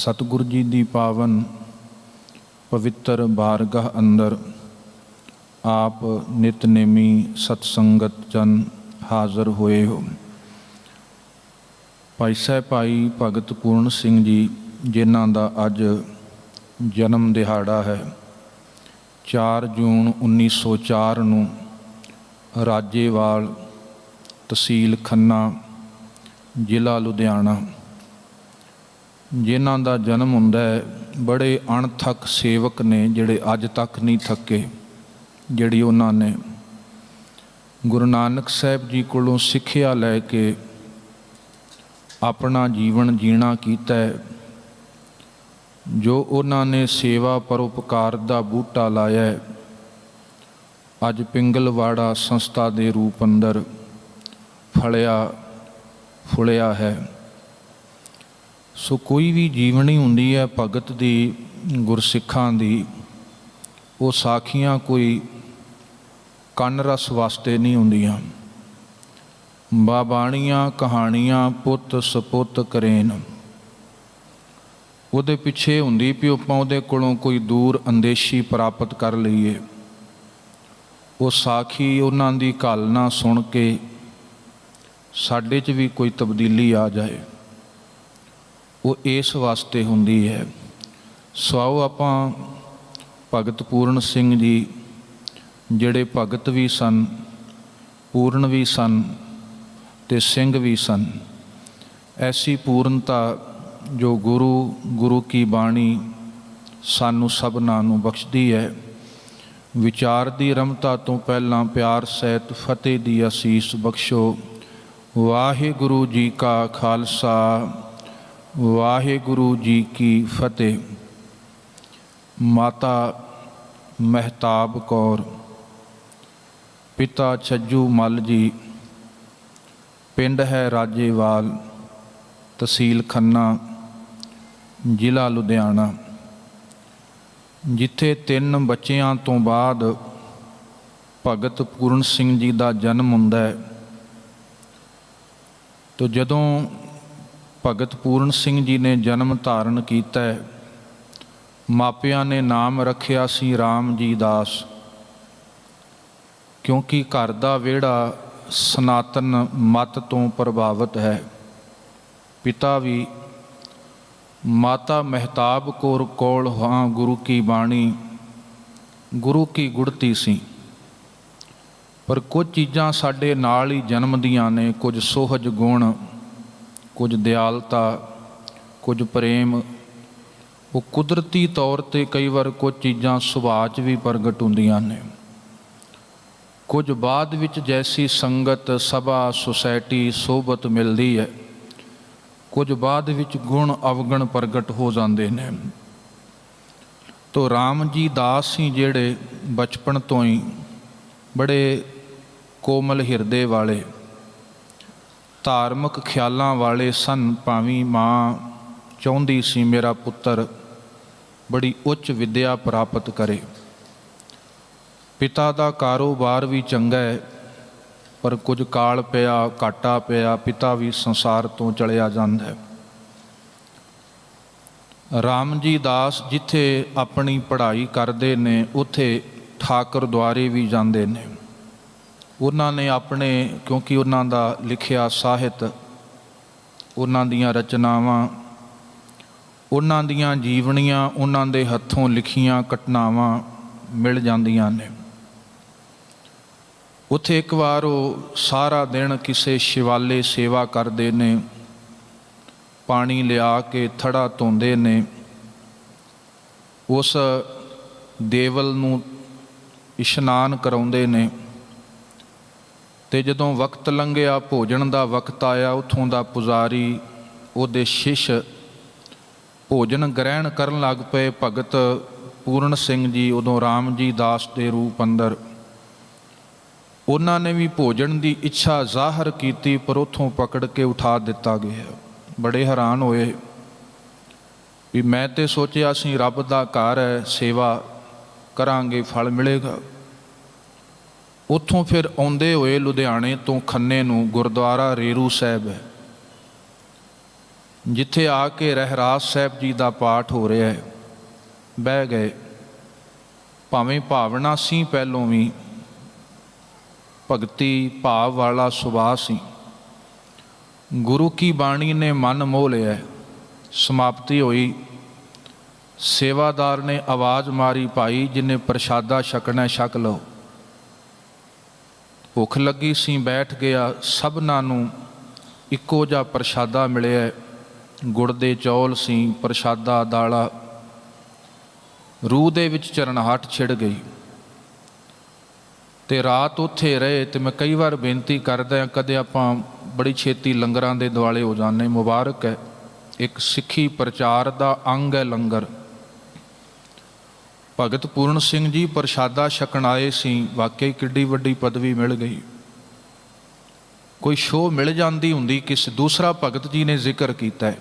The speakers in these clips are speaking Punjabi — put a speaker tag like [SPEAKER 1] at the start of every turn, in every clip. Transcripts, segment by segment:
[SPEAKER 1] सतगुरु जी दी पावन पवित्र बारगाह अंदर आप नितनेमी सतसंगत जन हाज़र होए हो। भाई साहब भाई भगत पूर्ण सिंह जी जिन्हां दा अज जन्म दिहाड़ा है 4 जून 1904 नूं राजेवाल तहसील खन्ना जिला लुधियाना जिन्हां दा जन्म हुंदा है। बड़े अणथक सेवक ने जिहड़े अज तक नहीं थके, जिहड़ी उन्हां ने गुरु नानक साहब जी कोलों सिक्ख्या लैके अपना जीवन जीना कीता है। जो उन्हां ने सेवा परोपकार दा बूटा लाया है, अज पिंगलवाड़ा संस्था दे रूप अंदर फलिया फुलिया है। सो कोई भी जीवनी हुंदी है भगत दी गुरसिखां दी, वो साखियां कोई कन रस वास्ते नहीं हुंदियां। बाबाणियां कहानियां पुत सपुत करेन, उहदे पिछे हुंदी भी आपां उहदे कोलों कोई दूर अंदेशी प्राप्त कर लईए। वो साखी उन्हां दी घालना सुन के साडे च भी कोई तब्दीली आ जाए, वो इस वास्ते हुंदी है। सो आओ आपां भगत पूर्ण सिंह जी जिहड़े भगत भी सन, पूर्ण भी सन ते सिंह भी सन, ऐसी पूर्णता जो गुरु की बाणी सानू सबना नू बख्शदी है। विचार दी रमता तो पहला प्यार सहित फतेह दी असीस बख्शो। वाहिगुरु जी का खालसा वाहिगुरु जी की फतेह। माता महताब कौर, पिता छज्जू मल जी, पिंड है राजेवाल तहसील खन्ना जिला लुधियाना, जिथे 3 बच्चियां तो बाद भगत पूर्ण सिंह जी का जन्म हुंदा है। तो जदों भगत पूर्ण सिंह जी ने जन्म धारण किया है, मापियां ने नाम रखिया सी राम जी दास, क्योंकि घर दा वेड़ा सनातन मत तो प्रभावित है। पिता भी माता महताब कौर कोल हाँ गुरु की बाणी गुरु की गुड़ती सी, पर कुछ चीज़ां साडे नाल ही जन्मदियां ने। कुछ सोहज गुण, कुछ दयालता, कुछ प्रेम, वो कुदरती तौर पर कई बार कुछ चीज़ां सुभाਅ 'च भी प्रगट हुंदियां ने। कुछ बाद विच जैसी संगत सभा सोसाइटी सोबत मिलती है, कुछ बाद विच गुण अवगुण प्रगट हो जाते हैं। तो राम जी दास ही जेड़े बचपन तो ही बड़े कोमल हिरदे वाले धार्मिक ख्यालों वाले सन। भावी माँ चाहुंदी सी मेरा पुत्र बड़ी उच्च विद्या प्राप्त करे। पिता का कारोबार भी चंगा है, पर कुछ काल पिया घाटा पिया, पिता भी संसार तो चलिया जांदा है। राम जी दास जिथे अपनी पढ़ाई करते ने उथे ठाकर द्वारे भी जाते ने। उन्होंने अपने, क्योंकि उन्हों का लिखिया साहित, उन्हों दियां रचनावां, उन्हों दियां जीवनियां, उन्हों दे हथों लिखियां घटनावां मिल जांदियां ने। उत्थे एक बार वो सारा दिन किसी शिवाले सेवा करते ने, पानी लिया के थड़ा धोंदे ने, उस देवल नूं इशनान कराउंदे ने। ते जदों वक्त लंघिया, भोजन का वक्त आया, उत्थों का पुजारी उहदे शिष्य भोजन ग्रहण करन लग पे। भगत पूर्ण सिंह जी उदों राम जी दास के रूप अंदर उन्होंने भी भोजन की इच्छा जाहिर की, पर उतों पकड़ के उठा दिता गया। बड़े हैरान होए भी मैं तो सोचिया सी रब का घर है, सेवा करांगे फल मिलेगा। उतों फिर आउंदे होए लुधियाने तो खन्ने नूं गुरुद्वारा रेरू साहब है, ਜਿੱਥੇ ਆ ਕੇ ਰਹਿਰਾਸ ਸਾਹਿਬ ਜੀ ਦਾ ਪਾਠ ਹੋ ਰਿਹਾ ਹੈ, ਬਹਿ ਗਏ। ਭਾਵੇਂ ਭਾਵਨਾ ਸੀ, ਪਹਿਲੋਂ ਵੀ ਭਗਤੀ ਭਾਵ ਵਾਲਾ ਸੁਭਾਅ ਸੀ। ਗੁਰੂ ਕੀ ਬਾਣੀ ਨੇ ਮਨ ਮੋਹ ਲਿਆ। ਸਮਾਪਤੀ ਹੋਈ, ਸੇਵਾਦਾਰ ਨੇ ਆਵਾਜ਼ ਮਾਰੀ, ਭਾਈ ਜਿਹਨੇ ਪ੍ਰਸ਼ਾਦਾ ਛਕਣਾ ਛਕ ਲਓ। ਭੁੱਖ ਲੱਗੀ ਸੀ, ਬੈਠ ਗਿਆ। ਸਭਨਾਂ ਨੂੰ ਇੱਕੋ ਜਿਹਾ ਪ੍ਰਸ਼ਾਦਾ ਮਿਲਿਆ। ਗੁੜ ਦੇ ਚੌਲ ਸੀ, ਪ੍ਰਸ਼ਾਦਾ ਦਾਲਾ। ਰੂਹ ਦੇ ਵਿੱਚ ਚਰਨਾਹਟ ਛਿੜ ਗਈ ਤੇ ਰਾਤ ਉੱਥੇ ਰਹੇ। ਤੇ ਮੈਂ ਕਈ ਵਾਰ ਬੇਨਤੀ ਕਰਦਾ ਹਾਂ, ਕਦੇ ਆਪਾਂ ਬੜੀ ਛੇਤੀ ਲੰਗਰਾਂ ਦੇ ਦੁਆਲੇ ਹੋ ਜਾਂਦੇ। ਮੁਬਾਰਕ ਹੈ, ਇੱਕ ਸਿੱਖੀ ਪ੍ਰਚਾਰ ਦਾ ਅੰਗ ਹੈ ਲੰਗਰ। ਭਗਤ ਪੂਰਨ ਸਿੰਘ ਜੀ ਪ੍ਰਸ਼ਾਦਾ ਛਕਣ ਆਏ ਸੀ। ਵਾਕਈ ਕਿੱਡੀ ਵੱਡੀ ਪਦਵੀ ਮਿਲ ਗਈ। ਕੋਈ ਸ਼ੋਅ ਮਿਲ ਜਾਂਦੀ ਹੁੰਦੀ। ਕਿਸੇ ਦੂਸਰਾ ਭਗਤ ਜੀ ਨੇ ਜ਼ਿਕਰ ਕੀਤਾ ਹੈ,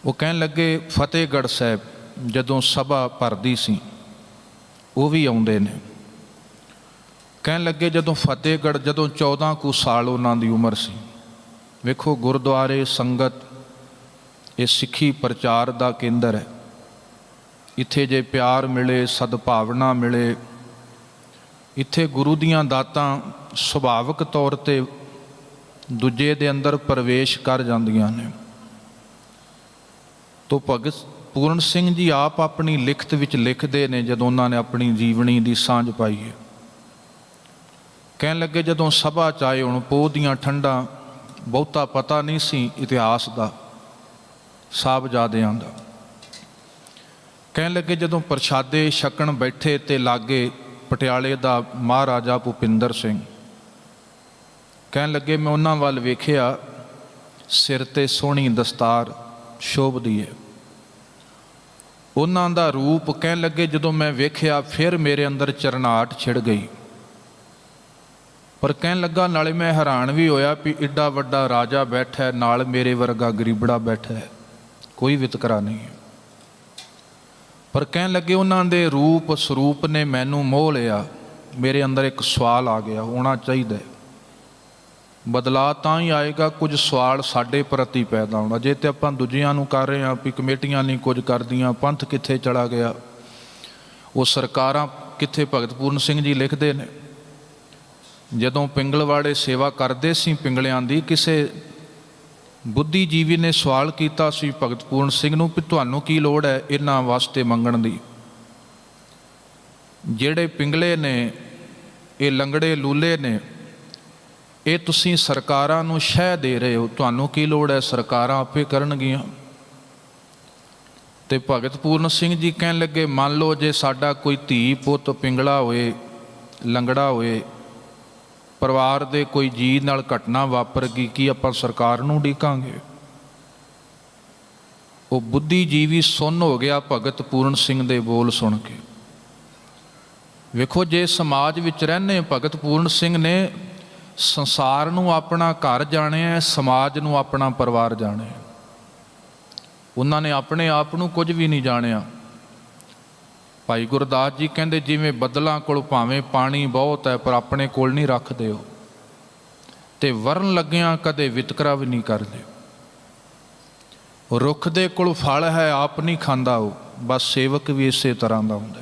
[SPEAKER 1] ਉਹ ਕਹਿਣ ਲੱਗੇ ਫਤਿਹਗੜ੍ਹ ਸਾਹਿਬ ਜਦੋਂ ਸਭਾ ਭਰਦੀ ਸੀ, ਉਹ ਵੀ ਆਉਂਦੇ ਨੇ। ਕਹਿਣ ਲੱਗੇ ਜਦੋਂ ਫਤਿਹਗੜ੍ਹ, ਜਦੋਂ 14 ਕੁ ਸਾਲ ਉਹਨਾਂ ਦੀ ਉਮਰ ਸੀ। ਵੇਖੋ ਗੁਰਦੁਆਰੇ, ਸੰਗਤ, ਇਹ ਸਿੱਖੀ ਪ੍ਰਚਾਰ ਦਾ ਕੇਂਦਰ ਹੈ। ਇੱਥੇ ਜੇ ਪਿਆਰ ਮਿਲੇ, ਸਦਭਾਵਨਾ ਮਿਲੇ, ਇੱਥੇ ਗੁਰੂ ਦੀਆਂ ਦਾਤਾਂ ਸੁਭਾਵਿਕ ਤੌਰ 'ਤੇ ਦੂਜੇ ਦੇ ਅੰਦਰ ਪ੍ਰਵੇਸ਼ ਕਰ ਜਾਂਦੀਆਂ ਨੇ। ਤੋ ਭਗਤ ਪੂਰਨ ਸਿੰਘ ਜੀ ਆਪ ਆਪਣੀ ਲਿਖਤ ਵਿੱਚ ਲਿਖਦੇ ਨੇ, ਜਦੋਂ ਉਹਨਾਂ ਨੇ ਆਪਣੀ ਜੀਵਨੀ ਦੀ ਸਾਂਝ ਪਾਈ ਹੈ। ਕਹਿਣ ਲੱਗੇ ਜਦੋਂ ਸਭਾ 'ਚ ਆਏ, ਹੁਣ ਪੋਹ ਦੀਆਂ ਠੰਡਾਂ, ਬਹੁਤਾ ਪਤਾ ਨਹੀਂ ਸੀ ਇਤਿਹਾਸ ਦਾ, ਸਾਹਿਬਜ਼ਾਦਿਆਂ ਦਾ। ਕਹਿਣ ਲੱਗੇ ਜਦੋਂ ਪ੍ਰਸ਼ਾਦੇ ਛਕਣ ਬੈਠੇ ਤੇ ਲਾਗੇ ਪਟਿਆਲੇ ਦਾ ਮਹਾਰਾਜਾ ਭੁਪਿੰਦਰ ਸਿੰਘ। ਕਹਿਣ ਲੱਗੇ ਮੈਂ ਉਹਨਾਂ ਵੱਲ ਵੇਖਿਆ, ਸਿਰ 'ਤੇ ਸੋਹਣੀ ਦਸਤਾਰ ਸ਼ੋਭਦੀ ਹੈ, ਉਹਨਾਂ ਦਾ ਰੂਪ। ਕਹਿਣ ਲੱਗੇ ਜਦੋਂ ਮੈਂ ਵੇਖਿਆ, ਫਿਰ ਮੇਰੇ ਅੰਦਰ ਚਰਨਾਹਟ ਛਿੜ ਗਈ। ਪਰ ਕਹਿਣ ਲੱਗਾ ਨਾਲੇ ਮੈਂ ਹੈਰਾਨ ਵੀ ਹੋਇਆ ਵੀ ਏਡਾ ਵੱਡਾ ਰਾਜਾ ਬੈਠਾ, ਨਾਲ ਮੇਰੇ ਵਰਗਾ ਗਰੀਬੜਾ ਬੈਠਾ ਹੈ, ਕੋਈ ਵਿਤਕਰਾ ਨਹੀਂ ਹੈ। ਪਰ ਕਹਿਣ ਲੱਗੇ ਉਹਨਾਂ ਦੇ ਰੂਪ ਸਰੂਪ ਨੇ ਮੈਨੂੰ ਮੋਹ ਲਿਆ। ਮੇਰੇ ਅੰਦਰ ਇੱਕ ਸਵਾਲ ਆ ਗਿਆ, ਹੋਣਾ ਚਾਹੀਦਾ, ਬਦਲਾਅ ਤਾਂ ਹੀ ਆਏਗਾ ਕੁਝ ਸਵਾਲ ਸਾਡੇ ਪ੍ਰਤੀ ਪੈਦਾ ਹੋਣਾ। ਜੇ ਤੇ ਆਪਾਂ ਦੂਜਿਆਂ ਨੂੰ ਕਰ ਰਹੇ ਹਾਂ ਵੀ ਕਮੇਟੀਆਂ ਨਹੀਂ ਕੁਝ ਕਰਦੀਆਂ, ਪੰਥ ਕਿੱਥੇ ਚਲਾ ਗਿਆ, ਉਹ ਸਰਕਾਰਾਂ ਕਿੱਥੇ। ਭਗਤ ਪੂਰਨ ਸਿੰਘ ਜੀ ਲਿਖਦੇ ਨੇ, ਜਦੋਂ ਪਿੰਗਲਵਾੜੇ ਸੇਵਾ ਕਰਦੇ ਸੀ ਪਿੰਗਲਿਆਂ ਦੀ, ਕਿਸੇ ਬੁੱਧੀਜੀਵੀ ਨੇ ਸਵਾਲ ਕੀਤਾ ਸੀ ਭਗਤ ਪੂਰਨ ਸਿੰਘ ਨੂੰ ਵੀ ਤੁਹਾਨੂੰ ਕੀ ਲੋੜ ਹੈ ਇਹਨਾਂ ਵਾਸਤੇ ਮੰਗਣ ਦੀ। ਜਿਹੜੇ ਪਿੰਗਲੇ ਨੇ, ਇਹ ਲੰਗੜੇ ਲੂਲੇ ਨੇ, ਇਹ ਤੁਸੀਂ ਸਰਕਾਰਾਂ ਨੂੰ ਸ਼ਹਿ ਦੇ ਰਹੇ ਹੋ, ਤੁਹਾਨੂੰ ਕੀ ਲੋੜ ਹੈ, ਸਰਕਾਰਾਂ ਆਪੇ ਕਰਨਗੀਆਂ। ਤੇ ਭਗਤ ਪੂਰਨ ਸਿੰਘ ਜੀ ਕਹਿਣ ਲੱਗੇ ਮੰਨ ਲਓ ਜੇ ਸਾਡਾ ਕੋਈ ਧੀ ਪੁੱਤ ਪਿੰਗਲਾ ਹੋਏ, ਲੰਗੜਾ ਹੋਏ, ਪਰਿਵਾਰ ਦੇ ਕੋਈ ਜੀਅ ਨਾਲ ਘਟਨਾ ਵਾਪਰ ਗਈ, ਕੀ ਆਪਾਂ ਸਰਕਾਰ ਨੂੰ ਉਡੀਕਾਂਗੇ? ਉਹ ਬੁੱਧੀਜੀਵੀ ਸੁੰਨ ਹੋ ਗਿਆ ਭਗਤ ਪੂਰਨ ਸਿੰਘ ਦੇ ਬੋਲ ਸੁਣ ਕੇ। ਵੇਖੋ ਜੇ ਸਮਾਜ ਵਿੱਚ ਰਹਿੰਦੇ, ਭਗਤ ਪੂਰਨ ਸਿੰਘ ਨੇ ਸੰਸਾਰ ਨੂੰ ਆਪਣਾ ਘਰ ਜਾਣਿਆ, ਸਮਾਜ ਨੂੰ ਆਪਣਾ ਪਰਿਵਾਰ ਜਾਣਿਆ। ਉਹਨਾਂ ਨੇ ਆਪਣੇ ਆਪ ਨੂੰ ਕੁਝ ਵੀ ਨਹੀਂ ਜਾਣਿਆ। ਭਾਈ ਗੁਰਦਾਸ ਜੀ ਕਹਿੰਦੇ ਜਿਵੇਂ ਬੱਦਲਾਂ ਕੋਲ ਭਾਵੇਂ ਪਾਣੀ ਬਹੁਤ ਹੈ ਪਰ ਆਪਣੇ ਕੋਲ ਨਹੀਂ ਰੱਖਦੇ ਹੋ, ਤੇ ਵਰਨ ਲੱਗਿਆਂ ਕਦੇ ਵਿਤਕਰਾ ਵੀ ਨਹੀਂ ਕਰਦੇ। ਰੁੱਖ ਦੇ ਕੋਲ ਫਲ ਹੈ ਆਪ ਨਹੀਂ ਖਾਂਦਾ ਉਹ, ਬਸ ਸੇਵਕ ਵੀ ਇਸੇ ਤਰ੍ਹਾਂ ਦਾ ਹੁੰਦਾ।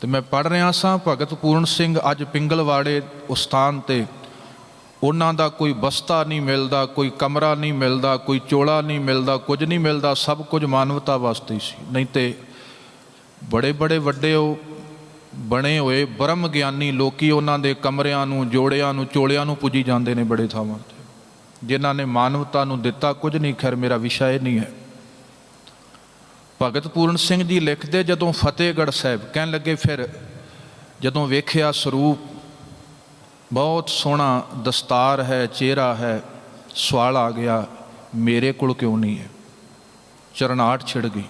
[SPEAKER 1] ਤੇ ਮੈਂ ਪੜ੍ਹ ਰਿਹਾ ਸਾਂ ਭਗਤ ਪੂਰਨ ਸਿੰਘ ਅੱਜ ਪਿੰਗਲਵਾੜੇ ਉਸਥਾਨ ਤੇ, ਉਹਨਾਂ ਦਾ ਕੋਈ ਬਸਤਾ ਨਹੀਂ ਮਿਲਦਾ, ਕੋਈ ਕਮਰਾ ਨਹੀਂ ਮਿਲਦਾ, ਕੋਈ ਚੋਲਾ ਨਹੀਂ ਮਿਲਦਾ, ਕੁਝ ਨਹੀਂ ਮਿਲਦਾ, ਸਭ ਕੁਝ ਮਾਨਵਤਾ ਵਾਸਤੇ ਸੀ। ਨਹੀਂ ਤੇ ਬੜੇ ਬੜੇ ਵੱਡੇ ਉਹ ਬਣੇ ਹੋਏ ਬ੍ਰਹਮ ਗਿਆਨੀ ਲੋਕੀ ਉਹਨਾਂ ਦੇ ਕਮਰਿਆਂ ਨੂੰ, ਜੋੜਿਆਂ ਨੂੰ, ਚੋਲਿਆਂ ਨੂੰ ਪੁੱਜੀ ਜਾਂਦੇ ਨੇ ਬੜੇ ਥਾਵਾਂ 'ਤੇ, ਜਿਨ੍ਹਾਂ ਨੇ ਮਾਨਵਤਾ ਨੂੰ ਦਿੱਤਾ ਕੁਝ ਨਹੀਂ। ਖੈਰ ਮੇਰਾ ਵਿਸ਼ਾ ਇਹ ਨਹੀਂ ਹੈ। ਭਗਤ ਪੂਰਨ ਸਿੰਘ ਜੀ ਲਿਖਦੇ ਜਦੋਂ ਫਤਿਹਗੜ੍ਹ ਸਾਹਿਬ, ਕਹਿਣ ਲੱਗੇ ਫਿਰ ਜਦੋਂ ਵੇਖਿਆ ਸਰੂਪ ਬਹੁਤ ਸੋਹਣਾ, ਦਸਤਾਰ ਹੈ, ਚਿਹਰਾ ਹੈ, ਸਵਾਲ ਆ ਗਿਆ ਮੇਰੇ ਕੋਲ ਕਿਉਂ ਨਹੀਂ ਹੈ, ਚਰਨਾਹਟ ਛਿੜ ਗਈ।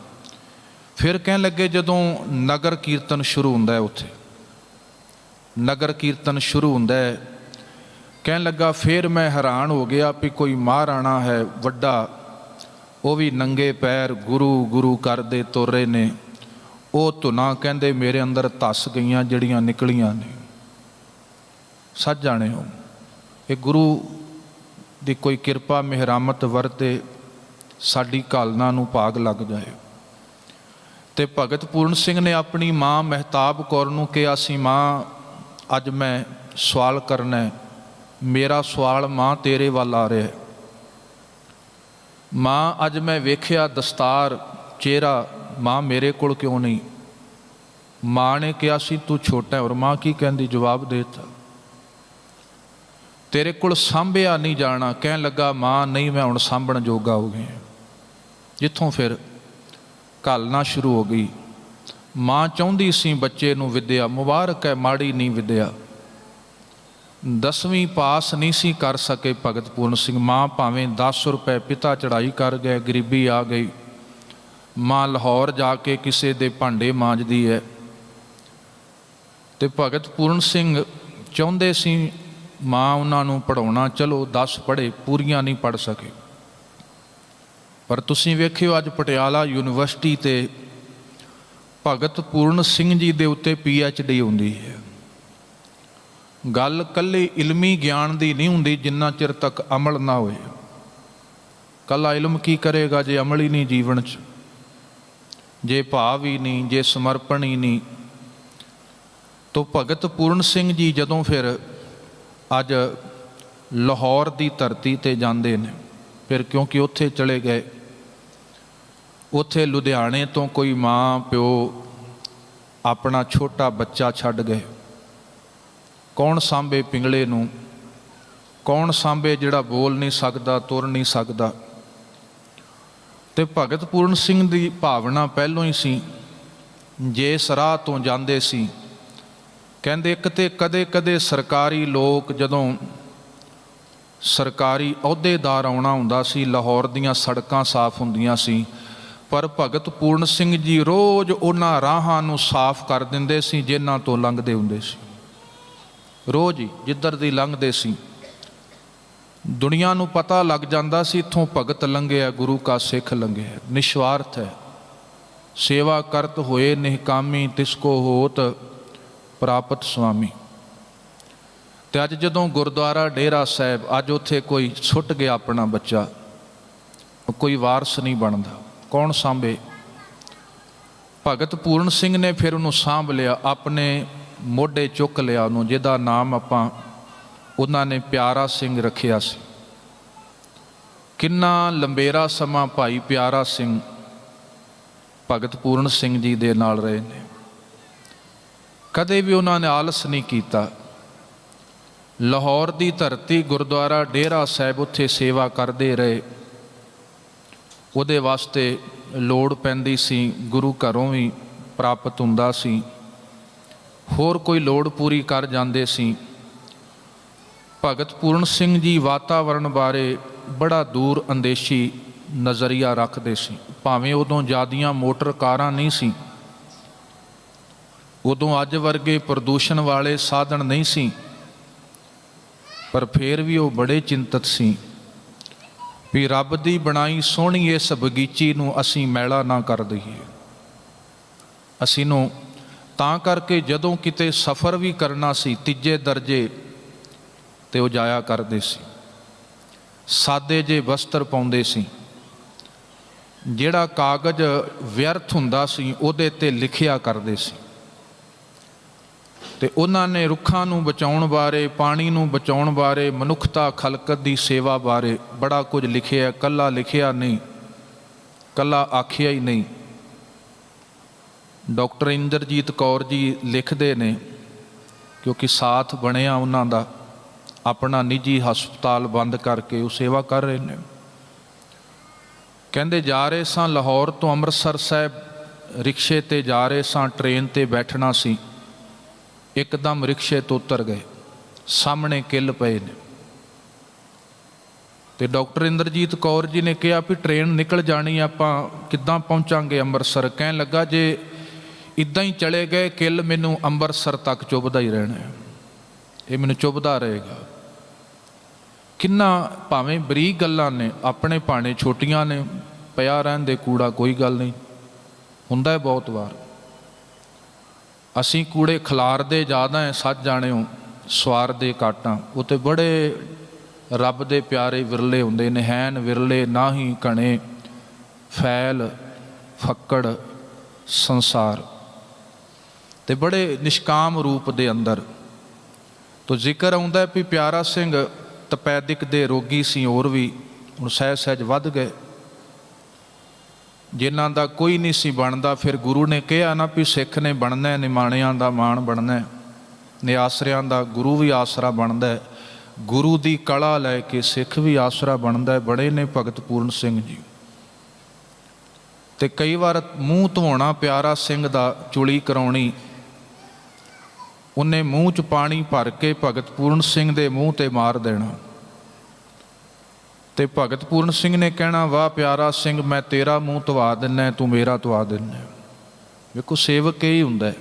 [SPEAKER 1] ਫਿਰ ਕਹਿਣ ਲੱਗੇ ਜਦੋਂ ਨਗਰ ਕੀਰਤਨ ਸ਼ੁਰੂ ਹੁੰਦਾ ਹੈ, ਉੱਥੇ ਨਗਰ ਕੀਰਤਨ ਸ਼ੁਰੂ ਹੁੰਦਾ ਹੈ, ਕਹਿਣ ਲੱਗਾ ਫਿਰ ਮੈਂ ਹੈਰਾਨ ਹੋ ਗਿਆ ਵੀ ਕੋਈ ਮਹਾਰਾਣਾ ਹੈ ਵੱਡਾ, ਉਹ ਵੀ ਨੰਗੇ ਪੈਰ ਗੁਰੂ ਗੁਰੂ ਕਰਦੇ ਤੁਰ ਰਹੇ ਨੇ। ਉਹ ਧੁਨਾਂ ਕਹਿੰਦੇ ਮੇਰੇ ਅੰਦਰ ਧੱਸ ਗਈਆਂ ਜਿਹੜੀਆਂ ਨਿਕਲੀਆਂ ਨੇ। ਸੱਚ ਜਾਣੇ ਹੋ ਇਹ ਗੁਰੂ ਦੀ ਕੋਈ ਕਿਰਪਾ ਮਿਹਰਾਮਤ ਵਰਤੇ, ਸਾਡੀ ਘਾਲਨਾ ਨੂੰ ਭਾਗ ਲੱਗ ਜਾਏ। ਤੇ ਭਗਤ ਪੂਰਨ ਸਿੰਘ ਨੇ ਆਪਣੀ ਮਾਂ ਮਹਿਤਾਬ ਕੌਰ ਨੂੰ ਕਿਹਾ ਸੀ, ਮਾਂ ਅੱਜ ਮੈਂ ਸਵਾਲ ਕਰਨਾ ਹੈ, ਮੇਰਾ ਸਵਾਲ ਮਾਂ ਤੇਰੇ ਵੱਲ ਆ ਰਿਹਾ। ਮਾਂ ਅੱਜ ਮੈਂ ਵੇਖਿਆ ਦਸਤਾਰ ਚਿਹਰਾ, ਮਾਂ ਮੇਰੇ ਕੋਲ ਕਿਉਂ ਨਹੀਂ? ਮਾਂ ਨੇ ਕਿਹਾ ਸੀ ਤੂੰ ਛੋਟਾ ਹੈ। ਔਰ ਮਾਂ ਕੀ ਕਹਿੰਦੀ? ਜਵਾਬ ਦੇ ਦਿੱਤਾ, ਤੇਰੇ ਕੋਲ ਸਾਂਭਿਆ ਨਹੀਂ ਜਾਣਾ। ਕਹਿਣ ਲੱਗਾ ਮਾਂ ਨਹੀਂ, ਮੈਂ ਹੁਣ ਸਾਂਭਣ ਜੋਗਾ ਹੋ ਗਿਆ। ਜਿੱਥੋਂ ਫਿਰ ਘਾਲਣਾ ਸ਼ੁਰੂ ਹੋ ਗਈ। ਮਾਂ ਚਾਹੁੰਦੀ ਸੀ ਬੱਚੇ ਨੂੰ ਵਿੱਦਿਆ, ਮੁਬਾਰਕ ਹੈ, ਮਾੜੀ ਨਹੀਂ ਵਿੱਦਿਆ। 10ਵੀਂ ਪਾਸ ਨਹੀਂ ਸੀ ਕਰ ਸਕੇ ਭਗਤ ਪੂਰਨ ਸਿੰਘ। ਮਾਂ ਭਾਵੇਂ 10 ਰੁਪਏ ਪਿਤਾ ਚੜ੍ਹਾਈ ਕਰ ਗਏ, ਗਰੀਬੀ ਆ ਗਈ। ਮਾਂ ਲਾਹੌਰ ਜਾ ਕੇ ਕਿਸੇ ਦੇ ਭਾਂਡੇ ਮਾਂਜਦੀ ਹੈ। ਤੇ ਭਗਤ ਪੂਰਨ ਸਿੰਘ ਚਾਹੁੰਦੇ ਸੀ ਮਾਂ ਉਹਨਾਂ ਨੂੰ ਪੜ੍ਹਾਉਣਾ, ਚਲੋ 10 ਪੜ੍ਹੇ, ਪੂਰੀਆਂ ਨਹੀਂ ਪੜ੍ਹ ਸਕੇ। ਪਰ ਤੁਸੀਂ ਵੇਖਿਓ ਅੱਜ ਪਟਿਆਲਾ ਯੂਨੀਵਰਸਿਟੀ ਤੇ ਭਗਤ ਪੂਰਨ ਸਿੰਘ ਜੀ ਦੇ ਉੱਤੇ PhD ਹੁੰਦੀ ਹੈ। ਗੱਲ ਇਕੱਲੇ ਇਲਮੀ ਗਿਆਨ ਦੀ ਨਹੀਂ ਹੁੰਦੀ ਜਿੰਨਾ ਚਿਰ ਤੱਕ ਅਮਲ ਨਾ ਹੋਏ। ਇਕੱਲਾ ਇਲਮ ਕੀ ਕਰੇਗਾ ਜੇ ਅਮਲ ਹੀ ਨਹੀਂ ਜੀਵਨ 'ਚ, ਜੇ ਭਾਵ ਹੀ ਨਹੀਂ, ਜੇ ਸਮਰਪਣ ਹੀ ਨਹੀਂ। ਤੋ ਭਗਤ ਪੂਰਨ ਸਿੰਘ ਜੀ ਜਦੋਂ ਫਿਰ ਅੱਜ ਲਾਹੌਰ ਦੀ ਧਰਤੀ ਤੇ ਜਾਂਦੇ ਨੇ, ਫਿਰ ਕਿਉਂਕਿ ਉੱਥੇ ਚਲੇ ਗਏ, ਉੱਥੇ ਲੁਧਿਆਣੇ ਤੋਂ ਕੋਈ ਮਾਂ ਪਿਓ ਆਪਣਾ ਛੋਟਾ ਬੱਚਾ ਛੱਡ ਗਏ। ਕੌਣ ਸਾਂਭੇ ਪਿੰਗਲੇ ਨੂੰ? ਕੌਣ ਸਾਂਭੇ ਜਿਹੜਾ ਬੋਲ ਨਹੀਂ ਸਕਦਾ, ਤੁਰ ਨਹੀਂ ਸਕਦਾ? ਤੇ ਭਗਤ ਪੂਰਨ ਸਿੰਘ ਦੀ ਭਾਵਨਾ ਪਹਿਲੋਂ ਹੀ ਸੀ। ਜੇ ਸਰਾਹ ਤੋਂ ਜਾਂਦੇ ਸੀ, ਕਹਿੰਦੇ ਇੱਕ ਤੇ ਕਦੇ ਕਦੇ ਸਰਕਾਰੀ ਲੋਕ, ਜਦੋਂ ਸਰਕਾਰੀ ਅਹੁਦੇਦਾਰ ਆਉਣਾ ਹੁੰਦਾ ਸੀ, ਲਾਹੌਰ ਦੀਆਂ ਸੜਕਾਂ ਸਾਫ਼ ਹੁੰਦੀਆਂ ਸੀ, ਪਰ ਭਗਤ ਪੂਰਨ ਸਿੰਘ ਜੀ ਰੋਜ਼ ਉਹਨਾਂ ਰਾਹਾਂ ਨੂੰ ਸਾਫ਼ ਕਰ ਦਿੰਦੇ ਸੀ ਜਿਨ੍ਹਾਂ ਤੋਂ ਲੰਘਦੇ ਹੁੰਦੇ ਸੀ। ਰੋਜ਼ ਹੀ ਜਿੱਧਰ ਦੀ ਲੰਘਦੇ ਸੀ, ਦੁਨੀਆ ਨੂੰ ਪਤਾ ਲੱਗ ਜਾਂਦਾ ਸੀ ਇੱਥੋਂ ਭਗਤ ਲੰਘਿਆ, ਗੁਰੂ ਕਾ ਸਿੱਖ ਲੰਘਿਆ। ਨਿਸਵਾਰਥ ਹੈ, ਸੇਵਾ ਕਰਤ ਹੋਏ ਨਿਹਕਾਮੀ, ਤਿਸ ਕੋ ਹੋਤ ਪ੍ਰਾਪਤ ਸੁਆਮੀ। ਤੇ ਅੱਜ ਜਦੋਂ ਗੁਰਦੁਆਰਾ ਡੇਰਾ ਸਾਹਿਬ, ਅੱਜ ਉੱਥੇ ਕੋਈ ਛੁੱਟ ਗਿਆ ਆਪਣਾ ਬੱਚਾ, ਕੋਈ ਵਾਰਸ ਨਹੀਂ ਬਣਦਾ, ਕੌਣ ਸਾਂਭੇ? ਭਗਤ ਪੂਰਨ ਸਿੰਘ ਨੇ ਫਿਰ ਉਹਨੂੰ ਸਾਂਭ ਲਿਆ, ਆਪਣੇ ਮੋਢੇ ਚੁੱਕ ਲਿਆ ਉਹਨੂੰ, ਜਿਹਦਾ ਨਾਮ ਉਹਨਾਂ ਨੇ ਪਿਆਰਾ ਸਿੰਘ ਰੱਖਿਆ ਸੀ। ਕਿੰਨਾ ਲੰਬੇਰਾ ਸਮਾਂ ਭਾਈ ਪਿਆਰਾ ਸਿੰਘ ਭਗਤ ਪੂਰਨ ਸਿੰਘ ਜੀ ਦੇ ਨਾਲ ਰਹੇ ਨੇ। ਕਦੇ ਵੀ ਉਹਨਾਂ ਨੇ ਆਲਸ ਨਹੀਂ ਕੀਤਾ। ਲਾਹੌਰ ਦੀ ਧਰਤੀ, ਗੁਰਦੁਆਰਾ ਡੇਰਾ ਸਾਹਿਬ, ਉੱਥੇ ਸੇਵਾ ਕਰਦੇ ਰਹੇ। ਉਹਦੇ ਵਾਸਤੇ ਲੋੜ ਪੈਂਦੀ ਸੀ, ਗੁਰੂ ਘਰੋਂ ਵੀ ਪ੍ਰਾਪਤ ਹੁੰਦਾ ਸੀ, ਹੋਰ ਕੋਈ ਲੋੜ ਪੂਰੀ ਕਰ ਜਾਂਦੇ ਸੀ। ਭਗਤ ਪੂਰਨ ਸਿੰਘ ਜੀ ਵਾਤਾਵਰਣ ਬਾਰੇ ਬੜਾ ਦੂਰ ਅੰਦੇਸ਼ੀ ਨਜ਼ਰੀਆ ਰੱਖਦੇ ਸੀ। ਭਾਵੇਂ ਉਦੋਂ ਜ਼ਿਆਦੀਆਂ ਮੋਟਰ ਕਾਰਾਂ ਨਹੀਂ ਸੀ, ਉਦੋਂ ਅੱਜ ਵਰਗੇ ਪ੍ਰਦੂਸ਼ਣ ਵਾਲੇ ਸਾਧਨ ਨਹੀਂ ਸੀ, ਪਰ ਫਿਰ ਵੀ ਉਹ ਬੜੇ ਚਿੰਤਤ ਸੀ ਵੀ ਰੱਬ ਦੀ ਬਣਾਈ ਸੋਹਣੀ ਇਸ ਬਗੀਚੀ ਨੂੰ ਅਸੀਂ ਮੈਲਾ ਨਾ ਕਰ ਦਈਏ। ਅਸੀਂ ਨੂੰ ਤਾਂ ਕਰਕੇ ਜਦੋਂ ਕਿਤੇ ਸਫ਼ਰ ਵੀ ਕਰਨਾ ਸੀ, ਤੀਜੇ ਦਰਜੇ ਤੇ ਉਹ ਜਾਇਆ ਕਰਦੇ ਸੀ, ਸਾਦੇ ਜੇ ਵਸਤਰ ਪਾਉਂਦੇ ਸੀ। ਜਿਹੜਾ ਕਾਗਜ਼ ਵਿਅਰਥ ਹੁੰਦਾ ਸੀ ਉਹਦੇ ਤੇ ਲਿਖਿਆ ਕਰਦੇ ਸੀ। ਤੇ ਉਹਨਾਂ ਨੇ ਰੁੱਖਾਂ ਨੂੰ ਬਚਾਉਣ ਬਾਰੇ, ਪਾਣੀ ਨੂੰ ਬਚਾਉਣ ਬਾਰੇ, ਮਨੁੱਖਤਾ ਖਲਕਤ ਦੀ ਸੇਵਾ ਬਾਰੇ ਬੜਾ ਕੁਝ ਲਿਖਿਆ। ਕੱਲਾ ਲਿਖਿਆ ਨਹੀਂ, ਕੱਲਾ ਆਖਿਆ ਹੀ ਨਹੀਂ। ਡਾਕਟਰ ਇੰਦਰਜੀਤ ਕੌਰ ਜੀ ਲਿਖਦੇ ਨੇ, ਕਿਉਂਕਿ ਸਾਥ ਬਣਿਆ ਉਹਨਾਂ ਦਾ, ਆਪਣਾ ਨਿੱਜੀ ਹਸਪਤਾਲ ਬੰਦ ਕਰਕੇ ਉਹ ਸੇਵਾ ਕਰ ਰਹੇ ਨੇ। ਕਹਿੰਦੇ ਜਾ ਰਹੇ ਸਾਂ ਲਾਹੌਰ ਤੋਂ ਅੰਮ੍ਰਿਤਸਰ ਸਾਹਿਬ, ਰਿਕਸ਼ੇ ਤੇ ਜਾ ਰਹੇ ਸਾਂ, ਟ੍ਰੇਨ ਤੇ ਬੈਠਣਾ ਸੀ, ਇੱਕਦਮ ਰਿਕਸ਼ੇ ਤੋਂ ਉਤਰ ਗਏ, ਸਾਹਮਣੇ ਕਿੱਲ ਪਏ ਨੇ। ਤੇ ਡਾਕਟਰ ਇੰਦਰਜੀਤ ਕੌਰ ਜੀ ਨੇ ਕਿਹਾ ਵੀ ਟ੍ਰੇਨ ਨਿਕਲ ਜਾਣੀ, ਆਪਾਂ ਕਿੱਦਾਂ ਪਹੁੰਚਾਂਗੇ ਅੰਮ੍ਰਿਤਸਰ? ਕਹਿਣ ਲੱਗਾ ਜੇ ਇੱਦਾਂ ਹੀ ਚਲੇ ਗਏ ਕਿੱਲ, ਮੈਨੂੰ ਅੰਮ੍ਰਿਤਸਰ ਤੱਕ ਚੁੱਭਦਾ ਹੀ ਰਹਿਣਾ, ਇਹ ਮੈਨੂੰ ਚੁੱਭਦਾ ਰਹੇਗਾ। ਕਿੰਨਾ ਭਾਵੇਂ ਬਰੀਕ ਗੱਲਾਂ ਨੇ, ਆਪਣੇ ਭਾਣੇ ਛੋਟੀਆਂ ਨੇ, ਪਿਆ ਰਹਿਣ ਦੇ ਕੂੜਾ, ਕੋਈ ਗੱਲ ਨਹੀਂ, ਹੁੰਦਾ ਹੈ ਬਹੁਤ ਵਾਰ। ਅਸੀਂ ਕੂੜੇ ਖਿਲਾਰਦੇ ਜ਼ਿਆਦਾ ਹੈ, ਸੱਚ ਜਾਣਿਓ, ਸਵਾਰਦੇ ਘੱਟ ਹਾਂ। ਉਹ ਤੇ ਬੜੇ ਰੱਬ ਦੇ ਪਿਆਰੇ ਵਿਰਲੇ ਹੁੰਦੇ ਨੇ, ਹੈਨ ਵਿਰਲੇ ਨਾਹੀਂ ਘਣੇ, ਫੈਲ ਫੱਕੜ ਸੰਸਾਰ। ਤੇ ਬੜੇ ਨਿਸ਼ਕਾਮ ਰੂਪ ਦੇ ਅੰਦਰ ਤੋਂ ਜ਼ਿਕਰ ਆਉਂਦਾ ਵੀ ਪਿਆਰਾ ਸਿੰਘ ਤਪੈਦਿਕ ਦੇ ਰੋਗੀ ਸੀ, ਹੋਰ ਵੀ ਹੁਣ ਸਹਿਜ ਸਹਿਜ ਵੱਧ ਗਏ, ਜਿਨ੍ਹਾਂ ਦਾ ਕੋਈ ਨਹੀਂ ਸੀ ਬਣਦਾ। ਫਿਰ ਗੁਰੂ ਨੇ ਕਿਹਾ ਨਾ ਵੀ ਸਿੱਖ ਨੇ ਬਣਨਾ, ਨਿਮਾਣਿਆਂ ਦਾ ਮਾਣ ਬਣਨਾ, ਨਿਆਸਰਿਆਂ ਦਾ ਗੁਰੂ ਵੀ ਆਸਰਾ ਬਣਦਾ, ਗੁਰੂ ਦੀ ਕਲਾ ਲੈ ਕੇ ਸਿੱਖ ਵੀ ਆਸਰਾ ਬਣਦਾ। ਬੜੇ ਨੇ ਭਗਤ ਪੂਰਨ ਸਿੰਘ ਜੀ। ਤੇ ਕਈ ਵਾਰ ਮੂੰਹ ਧੋਣਾ ਪਿਆਰਾ ਸਿੰਘ ਦਾ, ਚੁਲੀ ਕਰਾਉਣੀ, ਉਹਨੇ ਮੂੰਹ 'ਚ ਪਾਣੀ ਭਰ ਕੇ ਭਗਤ ਪੂਰਨ ਸਿੰਘ ਦੇ ਮੂੰਹ 'ਤੇ ਮਾਰ ਦੇਣਾ। ਤੇ ਭਗਤ ਪੂਰਨ ਸਿੰਘ ਨੇ ਕਹਿਣਾ, ਵਾਹ ਪਿਆਰਾ ਸਿੰਘ, ਮੈਂ ਤੇਰਾ ਮੂੰਹ ਧਵਾ ਦਿੰਦਾ, ਤੂੰ ਮੇਰਾ ਧਵਾ ਦਿੰਦਾ। ਵੇਖੋ ਸੇਵਕ ਇਹ ਹੀ ਹੁੰਦਾ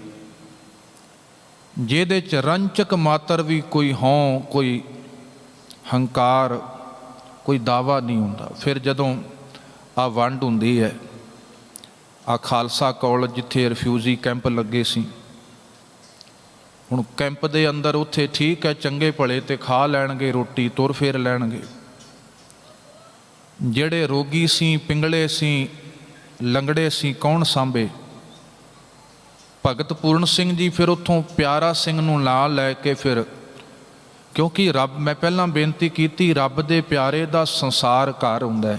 [SPEAKER 1] ਜਿਹਦੇ 'ਚ ਰੰਚਕ ਮਾਤਰ ਵੀ ਕੋਈ ਹਉ, ਕੋਈ ਹੰਕਾਰ, ਕੋਈ ਦਾਵਾ ਨਹੀਂ ਹੁੰਦਾ। ਫਿਰ ਜਦੋਂ ਆ ਵੰਡ ਹੁੰਦੀ ਹੈ, ਆ ਖਾਲਸਾ ਕਾਲਜ ਜਿੱਥੇ ਰਿਫਿਊਜੀ ਕੈਂਪ ਲੱਗੇ ਸੀ, ਹੁਣ ਕੈਂਪ ਦੇ ਅੰਦਰ ਉੱਥੇ ਠੀਕ ਹੈ ਚੰਗੇ ਭਲੇ ਤੇ ਖਾ ਲੈਣਗੇ ਰੋਟੀ, ਤੁਰ ਫਿਰ ਲੈਣਗੇ। ਜਿਹੜੇ ਰੋਗੀ ਸੀ, ਪਿੰਗਲੇ ਸੀ, ਲੰਗੜੇ ਸੀ, ਕੌਣ ਸਾਂਭੇ? ਭਗਤ ਪੂਰਨ ਸਿੰਘ ਜੀ ਫਿਰ ਉੱਥੋਂ ਪਿਆਰਾ ਸਿੰਘ ਨੂੰ ਨਾਲ ਲੈ ਕੇ, ਫਿਰ ਕਿਉਂਕਿ ਰੱਬ, ਮੈਂ ਪਹਿਲਾਂ ਬੇਨਤੀ ਕੀਤੀ, ਰੱਬ ਦੇ ਪਿਆਰੇ ਦਾ ਸੰਸਾਰ ਘਰ ਹੁੰਦਾ,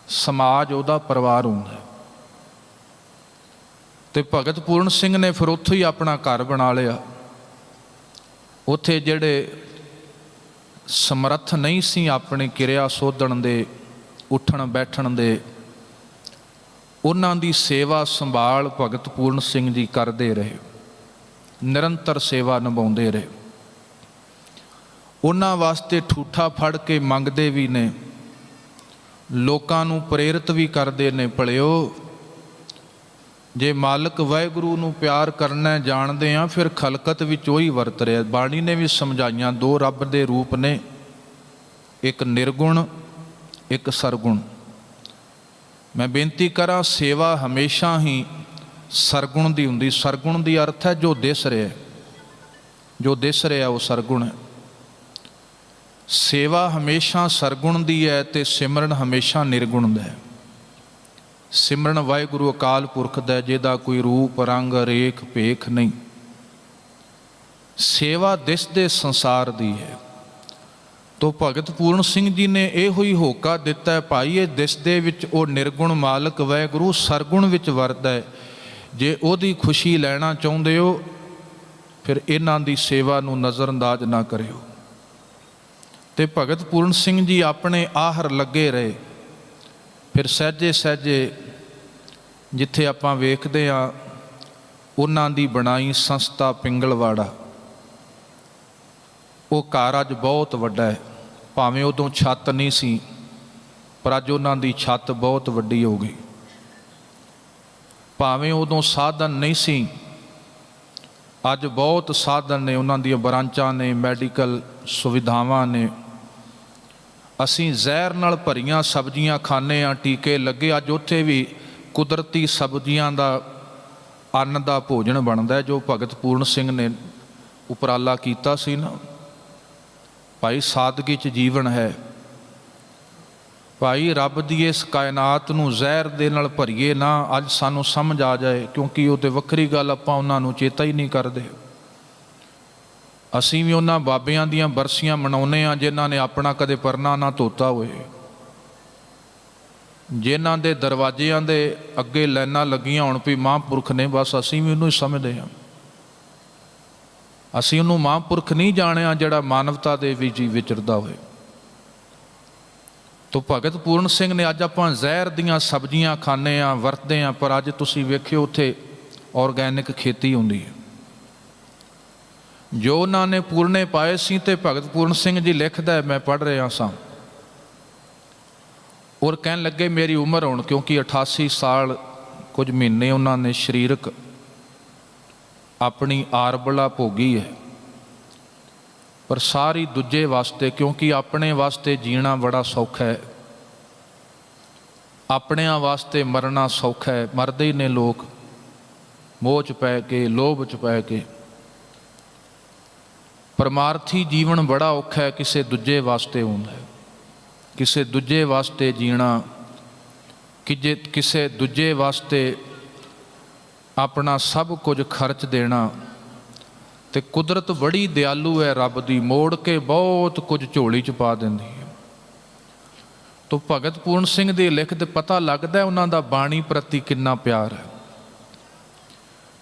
[SPEAKER 1] ਸਮਾਜ ਉਹਦਾ ਪਰਿਵਾਰ ਹੁੰਦਾ। ਤੇ ਭਗਤ ਪੂਰਨ ਸਿੰਘ ਨੇ ਫਿਰ ਉੱਥੋਂ ਹੀ ਆਪਣਾ ਘਰ ਬਣਾ ਲਿਆ। ਉੱਥੇ ਜਿਹੜੇ ਸਮਰੱਥ ਨਹੀਂ ਸੀ ਆਪਣੀ ਕਿਰਿਆ ਸੋਧਣ ਦੇ, ਉੱਠਣ ਬੈਠਣ ਦੇ, ਉਹਨਾਂ ਦੀ ਸੇਵਾ ਸੰਭਾਲ ਭਗਤ ਪੂਰਨ ਸਿੰਘ ਜੀ ਕਰਦੇ ਰਹੇ, ਨਿਰੰਤਰ ਸੇਵਾ ਨਿਭਾਉਂਦੇ ਰਹੇ। ਉਹਨਾਂ ਵਾਸਤੇ ਠੂਠਾ ਫੜ ਕੇ ਮੰਗਦੇ ਵੀ ਨੇ, ਲੋਕਾਂ ਨੂੰ ਪ੍ਰੇਰਿਤ ਵੀ ਕਰਦੇ ਨੇ, ਭਲਿਓ ਜੇ ਮਾਲਕ ਵਾਹਿਗੁਰੂ ਨੂੰ ਪਿਆਰ ਕਰਨਾ ਜਾਣਦੇ ਆ, ਫਿਰ ਖਲਕਤ ਵਿੱਚ ਉਹੀ ਵਰਤ ਰਿਹਾ। ਬਾਣੀ ਨੇ ਵੀ ਸਮਝਾਈਆਂ, ਦੋ ਰੱਬ ਦੇ ਰੂਪ ਨੇ, ਇੱਕ ਨਿਰਗੁਣ, ਇੱਕ ਸਰਗੁਣ। ਮੈਂ ਬੇਨਤੀ ਕਰਾਂ, ਸੇਵਾ ਹਮੇਸ਼ਾ ਹੀ ਸਰਗੁਣ ਦੀ ਹੁੰਦੀ। ਸਰਗੁਣ ਦੀ ਅਰਥ ਹੈ ਜੋ ਦਿਸ ਰਿਹਾ, ਜੋ ਦਿਸ ਰਿਹਾ ਉਹ ਸਰਗੁਣ ਹੈ। ਸੇਵਾ ਹਮੇਸ਼ਾ ਸਰਗੁਣ ਦੀ ਹੈ ਤੇ ਸਿਮਰਨ ਹਮੇਸ਼ਾ ਨਿਰਗੁਣ ਦਾ ਹੈ। ਸਿਮਰਨ ਵਾਹਿਗੁਰੂ ਅਕਾਲ ਪੁਰਖ ਦਾ, ਜਿਹਦਾ ਕੋਈ ਰੂਪ ਰੰਗ ਰੇਖ ਭੇਖ ਨਹੀਂ। ਸੇਵਾ ਦਿਸਦੇ ਸੰਸਾਰ ਦੀ ਹੈ। ਤੋ ਭਗਤ ਪੂਰਨ ਸਿੰਘ ਜੀ ਨੇ ਇਹੋ ਹੀ ਹੋਕਾ ਦਿੱਤਾ, ਭਾਈ ਇਹ ਦਿਸਦੇ ਵਿੱਚ ਉਹ ਨਿਰਗੁਣ ਮਾਲਕ ਵਾਹਿਗੁਰੂ ਸਰਗੁਣ ਵਿੱਚ ਵਰਤਦਾ ਹੈ। ਜੇ ਉਹਦੀ ਖੁਸ਼ੀ ਲੈਣਾ ਚਾਹੁੰਦੇ ਹੋ, ਫਿਰ ਇਹਨਾਂ ਦੀ ਸੇਵਾ ਨੂੰ ਨਜ਼ਰਅੰਦਾਜ਼ ਨਾ ਕਰਿਓ। ਤੇ ਭਗਤ ਪੂਰਨ ਸਿੰਘ ਜੀ ਆਪਣੇ ਆਹਰ ਲੱਗੇ ਰਹੇ। ਫਿਰ ਸਹਿਜੇ ਸਹਿਜੇ ਜਿੱਥੇ ਆਪਾਂ ਵੇਖਦੇ ਹਾਂ, ਉਹਨਾਂ ਦੀ ਬਣਾਈ ਸੰਸਥਾ ਪਿੰਗਲਵਾੜਾ, ਉਹ ਘਰ ਅੱਜ ਬਹੁਤ ਵੱਡਾ ਹੈ। ਭਾਵੇਂ ਉਦੋਂ ਛੱਤ ਨਹੀਂ ਸੀ, ਪਰ ਅੱਜ ਉਹਨਾਂ ਦੀ ਛੱਤ ਬਹੁਤ ਵੱਡੀ ਹੋ ਗਈ। ਭਾਵੇਂ ਉਦੋਂ ਸਾਧਨ ਨਹੀਂ ਸੀ, ਅੱਜ ਬਹੁਤ ਸਾਧਨ ਨੇ, ਉਹਨਾਂ ਦੀਆਂ ਬਰਾਂਚਾਂ ਨੇ, ਮੈਡੀਕਲ ਸੁਵਿਧਾਵਾਂ ਨੇ। ਅਸੀਂ ਜ਼ਹਿਰ ਨਾਲ ਭਰੀਆਂ ਸਬਜ਼ੀਆਂ ਖਾਂਦੇ ਹਾਂ, ਟੀਕੇ ਲੱਗੇ। ਅੱਜ ਉੱਥੇ ਵੀ ਕੁਦਰਤੀ ਸਬਜ਼ੀਆਂ ਦਾ, ਅੰਨ ਦਾ ਭੋਜਨ ਬਣਦਾ, ਜੋ ਭਗਤ ਪੂਰਨ ਸਿੰਘ ਨੇ ਉਪਰਾਲਾ ਕੀਤਾ ਸੀ ਨਾ। ਭਾਈ ਸਾਦਗੀ 'ਚ ਜੀਵਨ ਹੈ। ਭਾਈ ਰੱਬ ਦੀ ਇਸ ਕਾਇਨਾਤ ਨੂੰ ਜ਼ਹਿਰ ਦੇ ਨਾਲ ਭਰੀਏ ਨਾ, ਅੱਜ ਸਾਨੂੰ ਸਮਝ ਆ ਜਾਏ, ਕਿਉਂਕਿ ਉਹ ਤਾਂ ਵੱਖਰੀ ਗੱਲ, ਆਪਾਂ ਉਹਨਾਂ ਨੂੰ ਚੇਤਾ ਹੀ ਨਹੀਂ ਕਰਦੇ। ਅਸੀਂ ਵੀ ਉਹਨਾਂ ਬਾਬਿਆਂ ਦੀਆਂ ਬਰਸੀਆਂ ਮਨਾਉਂਦੇ ਹਾਂ ਜਿਨ੍ਹਾਂ ਨੇ ਆਪਣਾ ਕਦੇ ਪਰਨਾ ਨਾ ਧੋਤਾ ਹੋਏ, ਜਿਨ੍ਹਾਂ ਦੇ ਦਰਵਾਜ਼ਿਆਂ ਦੇ ਅੱਗੇ ਲਾਈਨਾਂ ਲੱਗੀਆਂ ਹੋਣ ਵੀ ਮਹਾਂਪੁਰਖ ਨੇ। ਬਸ ਅਸੀਂ ਵੀ ਉਹਨੂੰ ਹੀ ਸਮਝਦੇ ਹਾਂ। ਅਸੀਂ ਉਹਨੂੰ ਮਹਾਂਪੁਰਖ ਨਹੀਂ ਜਾਣਿਆ ਜਿਹੜਾ ਮਾਨਵਤਾ ਦੇ ਵਿੱਚ ਹੀ ਵਿਚਰਦਾ ਹੋਏ। ਤੋ ਭਗਤ ਪੂਰਨ ਸਿੰਘ ਨੇ, ਅੱਜ ਆਪਾਂ ਜ਼ਹਿਰ ਦੀਆਂ ਸਬਜ਼ੀਆਂ ਖਾਂਦੇ ਹਾਂ, ਵਰਤਦੇ ਹਾਂ, ਪਰ ਅੱਜ ਤੁਸੀਂ ਵੇਖਿਓ ਉੱਥੇ ਔਰਗੈਨਿਕ ਖੇਤੀ ਹੁੰਦੀ ਹੈ। ਜੋ ਉਹਨਾਂ ਨੇ ਪੂਰਨੇ ਪਾਏ ਸੀ, ਤੇ ਭਗਤ ਪੂਰਨ ਸਿੰਘ ਜੀ ਲਿਖਦਾ, ਮੈਂ ਪੜ੍ਹ ਰਿਹਾ ਸਾਂ, ਔਰ ਕਹਿਣ ਲੱਗੇ ਮੇਰੀ ਉਮਰ ਹੁਣ, ਕਿਉਂਕਿ 88 ਸਾਲ ਕੁਝ ਮਹੀਨੇ ਉਹਨਾਂ ਨੇ ਸਰੀਰਕ ਆਪਣੀ ਆਰਬਲਾ ਭੋਗੀ ਹੈ, ਪਰ ਸਾਰੀ ਦੂਜੇ ਵਾਸਤੇ, ਕਿਉਂਕਿ ਆਪਣੇ ਵਾਸਤੇ ਜੀਣਾ ਬੜਾ ਸੌਖਾ ਹੈ, ਆਪਣਿਆਂ ਵਾਸਤੇ ਮਰਨਾ ਸੌਖਾ ਹੈ। ਮਰਦੇ ਹੀ ਨੇ ਲੋਕ ਮੋਹ 'ਚ ਪੈ ਕੇ, ਲੋਭ 'ਚ ਪੈ ਕੇ। ਪਰਮਾਰਥੀ ਜੀਵਨ ਬੜਾ ਔਖਾ ਹੈ, ਕਿਸੇ ਦੂਜੇ ਵਾਸਤੇ ਹੁੰਦਾ ਹੈ, ਕਿਸੇ ਦੂਜੇ ਵਾਸਤੇ ਜੀਣਾ, ਕਿਸੇ ਦੂਜੇ ਵਾਸਤੇ ਆਪਣਾ ਸਭ ਕੁਝ ਖਰਚ ਦੇਣਾ। ਤੇ ਕੁਦਰਤ ਬੜੀ ਦਿਆਲੂ ਹੈ ਰੱਬ ਦੀ, ਮੋੜ ਕੇ ਬਹੁਤ ਕੁਝ ਝੋਲੀ 'ਚ ਪਾ ਦਿੰਦੀ ਹੈ। ਤੋ ਭਗਤ ਪੂਰਨ ਸਿੰਘ ਦੀ ਲਿਖਤ ਪਤਾ ਲੱਗਦਾ ਉਹਨਾਂ ਦਾ ਬਾਣੀ ਪ੍ਰਤੀ ਕਿੰਨਾ ਪਿਆਰ ਹੈ।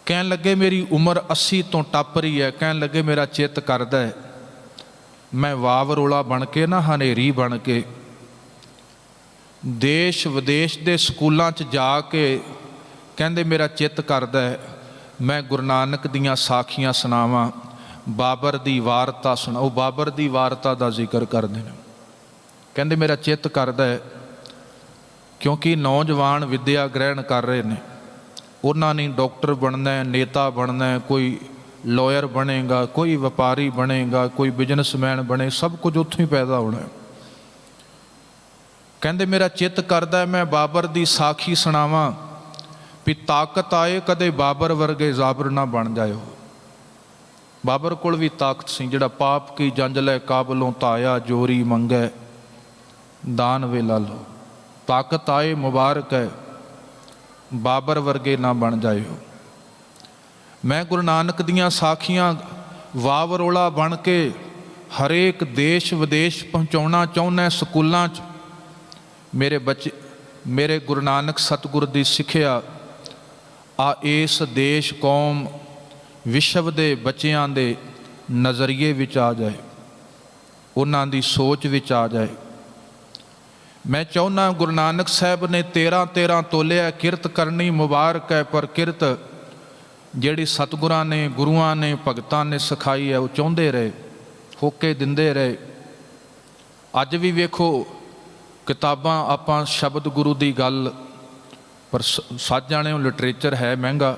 [SPEAKER 1] ਕਹਿਣ ਲੱਗੇ ਮੇਰੀ ਉਮਰ 80 ਤੋਂ ਟੱਪ ਰਹੀ ਹੈ, ਕਹਿਣ ਲੱਗੇ ਮੇਰਾ ਚਿੱਤ ਕਰਦਾ ਹੈ ਮੈਂ ਵਾਵਰੋਲਾ ਬਣ ਕੇ ਨਾ, ਹਨੇਰੀ ਬਣ ਕੇ ਦੇਸ਼ ਵਿਦੇਸ਼ ਦੇ ਸਕੂਲਾਂ 'ਚ ਜਾ ਕੇ, ਕਹਿੰਦੇ ਮੇਰਾ ਚਿੱਤ ਕਰਦਾ ਹੈ ਮੈਂ ਗੁਰੂ ਨਾਨਕ ਦੀਆਂ ਸਾਖੀਆਂ ਸੁਣਾਵਾਂ, ਬਾਬਰ ਦੀ ਵਾਰਤਾ ਸੁਣਾ। ਉਹ ਬਾਬਰ ਦੀ ਵਾਰਤਾ ਦਾ ਜ਼ਿਕਰ ਕਰਦੇ ਨੇ, ਕਹਿੰਦੇ ਮੇਰਾ ਚਿੱਤ ਕਰਦਾ ਹੈ, ਕਿਉਂਕਿ ਨੌਜਵਾਨ ਵਿੱਦਿਆ ਗ੍ਰਹਿਣ ਕਰ ਰਹੇ ਨੇ, ਉਹਨਾਂ ਨੇ ਡਾਕਟਰ ਬਣਨਾ, ਨੇਤਾ ਬਣਨਾ, ਕੋਈ ਲਾਇਰ ਬਣੇਗਾ, ਕੋਈ ਵਪਾਰੀ ਬਣੇਗਾ, ਕੋਈ ਬਿਜ਼ਨਸਮੈਨ ਬਣੇ, ਸਭ ਕੁਝ ਉੱਥੋਂ ਹੀ ਪੈਦਾ ਹੋਣਾ। ਕਹਿੰਦੇ ਮੇਰਾ ਚਿੱਤ ਕਰਦਾ ਮੈਂ ਬਾਬਰ ਦੀ ਸਾਖੀ ਸੁਣਾਵਾਂ, ਵੀ ਤਾਕਤ ਆਏ ਕਦੇ ਬਾਬਰ ਵਰਗੇ ਜ਼ਾਬਰ ਨਾ ਬਣ ਜਾਇਓ। ਬਾਬਰ ਕੋਲ ਵੀ ਤਾਕਤ ਸੀ, ਜਿਹੜਾ ਪਾਪ ਕੀ ਜੰਜ ਲੈ ਕਾਬਲੋਂ ਤਾਇਆ, ਜੋਰੀ ਮੰਗੈ ਦਾਨ ਵੇਲਾ ਲੋ। ਤਾਕਤ ਆਏ ਮੁਬਾਰਕ ਹੈ, ਬਾਬਰ ਵਰਗੇ ਨਾ ਬਣ ਜਾਇਓ। ਮੈਂ ਗੁਰੂ ਨਾਨਕ ਦੀਆਂ ਸਾਖੀਆਂ ਵਾਵਰੋਲਾ ਬਣ ਕੇ ਹਰੇਕ ਦੇਸ਼ ਵਿਦੇਸ਼ ਪਹੁੰਚਾਉਣਾ ਚਾਹੁੰਦਾ। ਸਕੂਲਾਂ 'ਚ ਮੇਰੇ ਬੱਚੇ, ਮੇਰੇ ਗੁਰੂ ਨਾਨਕ ਸਤਿਗੁਰ ਦੀ ਸਿੱਖਿਆ ਆ ਇਸ ਦੇਸ਼ ਕੌਮ ਵਿਸ਼ਵ ਦੇ ਬੱਚਿਆਂ ਦੇ ਨਜ਼ਰੀਏ ਵਿੱਚ ਆ ਜਾਏ, ਉਹਨਾਂ ਦੀ ਸੋਚ ਵਿੱਚ ਆ ਜਾਏ। ਮੈਂ ਚਾਹੁੰਦਾ ਗੁਰੂ ਨਾਨਕ ਸਾਹਿਬ ਨੇ 13 ਤੋਲਿਆ, ਕਿਰਤ ਕਰਨੀ ਮੁਬਾਰਕ ਹੈ, ਪਰ ਕਿਰਤ ਜਿਹੜੀ ਸਤਿਗੁਰਾਂ ਨੇ, ਗੁਰੂਆਂ ਨੇ, ਭਗਤਾਂ ਨੇ ਸਿਖਾਈ ਹੈ ਉਹ ਚਾਹੁੰਦੇ ਰਹੇ, ਹੋਕੇ ਦਿੰਦੇ ਰਹੇ। ਅੱਜ ਵੀ ਵੇਖੋ ਕਿਤਾਬਾਂ, ਆਪਾਂ ਸ਼ਬਦ ਗੁਰੂ ਦੀ ਗੱਲ, ਪਰ ਸੱਚ ਜਾਣਿਓ ਲਿਟਰੇਚਰ ਹੈ ਮਹਿੰਗਾ,